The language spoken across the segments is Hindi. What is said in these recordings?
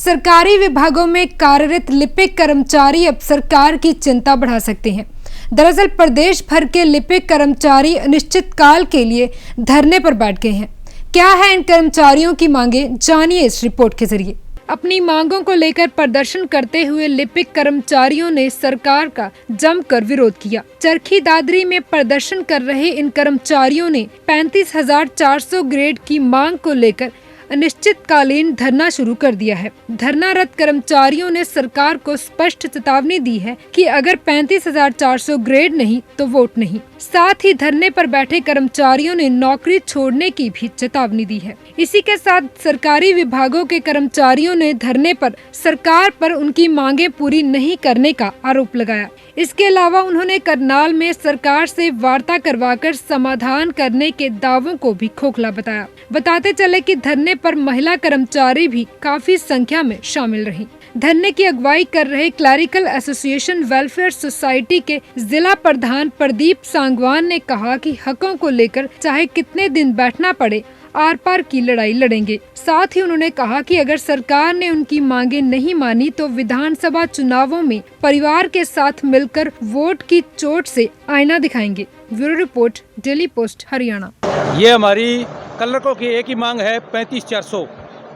सरकारी विभागों में कार्यरत लिपिक कर्मचारी अब सरकार की चिंता बढ़ा सकते हैं। दरअसल प्रदेश भर के लिपिक कर्मचारी अनिश्चितकाल के लिए धरने पर बैठ गए हैं। क्या है इन कर्मचारियों की मांगे, जानिए इस रिपोर्ट के जरिए। अपनी मांगों को लेकर प्रदर्शन करते हुए लिपिक कर्मचारियों ने सरकार का जमकर विरोध किया। चरखी दादरी में प्रदर्शन कर रहे इन कर्मचारियों ने 35,400 ग्रेड की मांग को लेकर अनिश्चितकालीन धरना शुरू कर दिया है। धरनारत कर्मचारियों ने सरकार को स्पष्ट चेतावनी दी है कि अगर 35,400 ग्रेड नहीं तो वोट नहीं। साथ ही धरने पर बैठे कर्मचारियों ने नौकरी छोड़ने की भी चेतावनी दी है। इसी के साथ सरकारी विभागों के कर्मचारियों ने धरने पर सरकार पर उनकी मांगे पूरी नहीं करने का आरोप लगाया। इसके अलावा उन्होंने करनाल में सरकार से वार्ता करवाकर समाधान करने के दावों को भी खोखला बताया। बताते चले कि धरने पर महिला कर्मचारी भी काफी संख्या में शामिल रही। धरने की अगुवाई कर रहे क्लरिकल एसोसिएशन वेलफेयर सोसाइटी के जिला प्रधान प्रदीप सांगवान ने कहा कि हकों को लेकर चाहे कितने दिन बैठना पड़े, आर पार की लड़ाई लड़ेंगे। साथ ही उन्होंने कहा कि अगर सरकार ने उनकी मांगे नहीं मानी तो विधानसभा चुनावों में परिवार के साथ मिलकर वोट की चोट से आईना दिखाएंगे। Bureau report, daily post, Haryana. ये हमारी क्लर्कों की एक ही मांग है 35,400।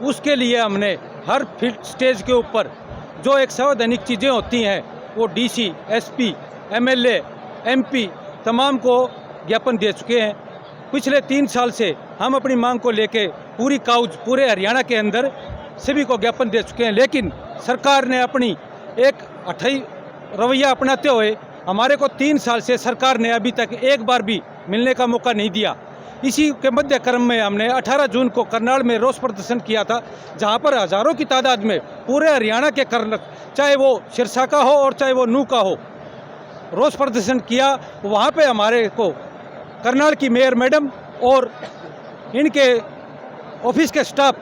उसके लिए हमने हर फील्ड स्टेज के ऊपर जो एक संवैधानिक चीज़ें होती हैं वो डीसी, एसपी, एमएलए, एमपी तमाम को ज्ञापन दे चुके हैं। पिछले 3 साल से हम अपनी मांग को लेके पूरे हरियाणा के अंदर सभी को ज्ञापन दे चुके हैं, लेकिन सरकार ने अपनी एक अठाई रवैया अपनाते हुए हमारे को 3 साल से सरकार ने अभी तक एक बार भी मिलने का मौका नहीं दिया। इसी के मध्य क्रम में हमने 18 जून को करनाल में रोष प्रदर्शन किया था, जहां पर हजारों की तादाद में पूरे हरियाणा के कर्नल, चाहे वो सिरसा का हो और चाहे वो नूह का हो, रोष प्रदर्शन किया। वहां पे हमारे को करनाल की मेयर मैडम और इनके ऑफिस के स्टाफ,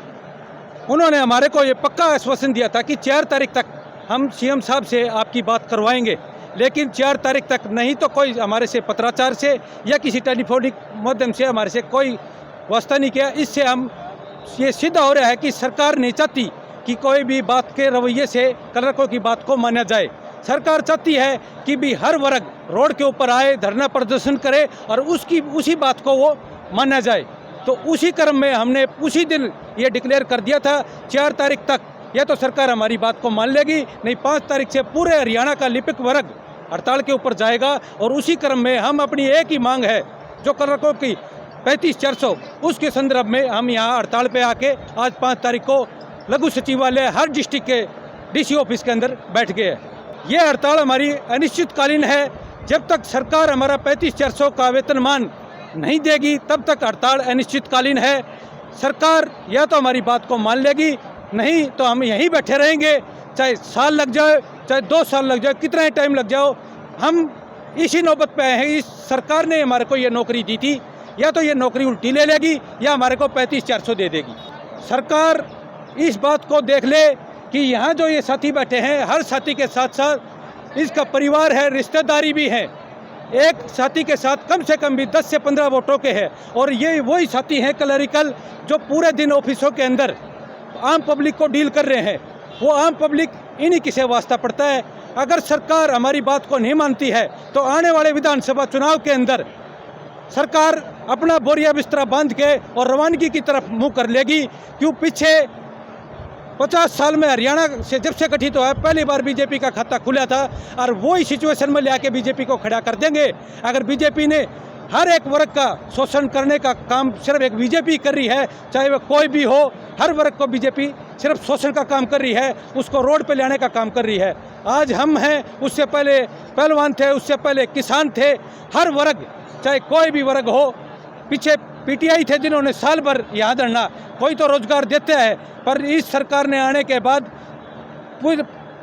उन्होंने हमारे को ये पक्का आश्वासन दिया था कि 4 तारीख तक हम सीएम साहब से आपकी बात करवाएंगे, लेकिन 4 तारीख तक नहीं तो कोई हमारे से पत्राचार से या किसी टेलीफोनिक माध्यम से हमारे से कोई वास्ता नहीं किया। इससे हम ये सिद्ध हो रहा है कि सरकार नहीं चाहती कि कोई भी बात के रवैये से क्लर्कों की बात को माना जाए। सरकार चाहती है कि भी हर वर्ग रोड के ऊपर आए, धरना प्रदर्शन करे और उसी बात को वो माना जाए। तो उसी क्रम में हमने उसी दिन ये डिक्लेयर कर दिया था 4 तारीख तक या तो सरकार हमारी बात को मान लेगी, नहीं 5 तारीख से पूरे हरियाणा का लिपिक वर्ग हड़ताल के ऊपर जाएगा। और उसी क्रम में हम अपनी एक ही मांग है जो क्लर्कों की 35,400, उसके संदर्भ में हम यहाँ हड़ताल पे आके आज 5 तारीख को लघु सचिवालय हर डिस्ट्रिक्ट के डीसी ऑफिस के अंदर बैठ गए हैं। ये हड़ताल हमारी अनिश्चितकालीन है। जब तक सरकार हमारा 35,400 का वेतनमान नहीं देगी तब तक हड़ताल अनिश्चितकालीन है। सरकार या तो हमारी बात को मान लेगी, नहीं तो हम यहीं बैठे रहेंगे, चाहे साल लग जाए, चाहे 2 साल लग जाए, कितना ही टाइम लग जाओ। हम इसी नौबत पे आए हैं। इस सरकार ने हमारे को ये नौकरी दी थी, या तो ये नौकरी उल्टी ले लेगी या हमारे को 35,400 दे देगी। सरकार इस बात को देख ले कि यहाँ जो ये साथी बैठे हैं, हर साथी के साथ साथ इसका परिवार है, रिश्तेदारी भी है। एक साथी के साथ कम से कम भी 10 से 15 वोटों के हैं, और ये वही साथी हैं क्लरिकल जो पूरे दिन ऑफिसों के अंदर आम पब्लिक को डील कर रहे हैं। वो आम पब्लिक इन्हीं की से वास्ता पड़ता है। अगर सरकार हमारी बात को नहीं मानती है तो आने वाले विधानसभा चुनाव के अंदर सरकार अपना बोरिया बिस्तरा बांध के और रवानगी की तरफ मुंह कर लेगी। क्यों पीछे 50 साल में हरियाणा से जब से गठित हुआ है पहली बार बीजेपी का खाता खुला था, और वही सिचुएशन में ले आके बीजेपी को खड़ा कर देंगे। अगर बीजेपी ने हर एक वर्ग का शोषण करने का काम सिर्फ एक बीजेपी कर रही है, चाहे वह कोई भी हो, हर वर्ग को बीजेपी सिर्फ शोषण का काम कर रही है, उसको रोड पे लाने का काम कर रही है। आज हम हैं, उससे पहले पहलवान थे, उससे पहले किसान थे। हर वर्ग, चाहे कोई भी वर्ग हो, पीछे पीटीआई थे जिन्होंने साल भर यहाँ धरना, कोई तो रोजगार देते हैं, पर इस सरकार ने आने के बाद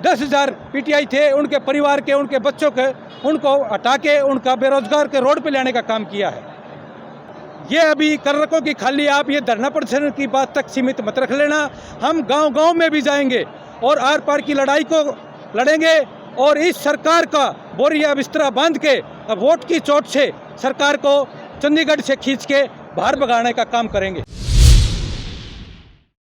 10,000 पीटीआई थे, उनके परिवार के, उनके बच्चों के, उनको हटा के उनका बेरोजगार के रोड पे लाने का काम किया है। ये अभी क्लर्कों की खाली आप ये धरना प्रदर्शन की बात तक सीमित मत रख लेना। हम गांव-गांव में भी जाएंगे और आर पार की लड़ाई को लड़ेंगे, और इस सरकार का बोरिया बिस्तरा बांध के वोट की चोट से सरकार को चंडीगढ़ से खींच के बाहर भगाने का काम करेंगे।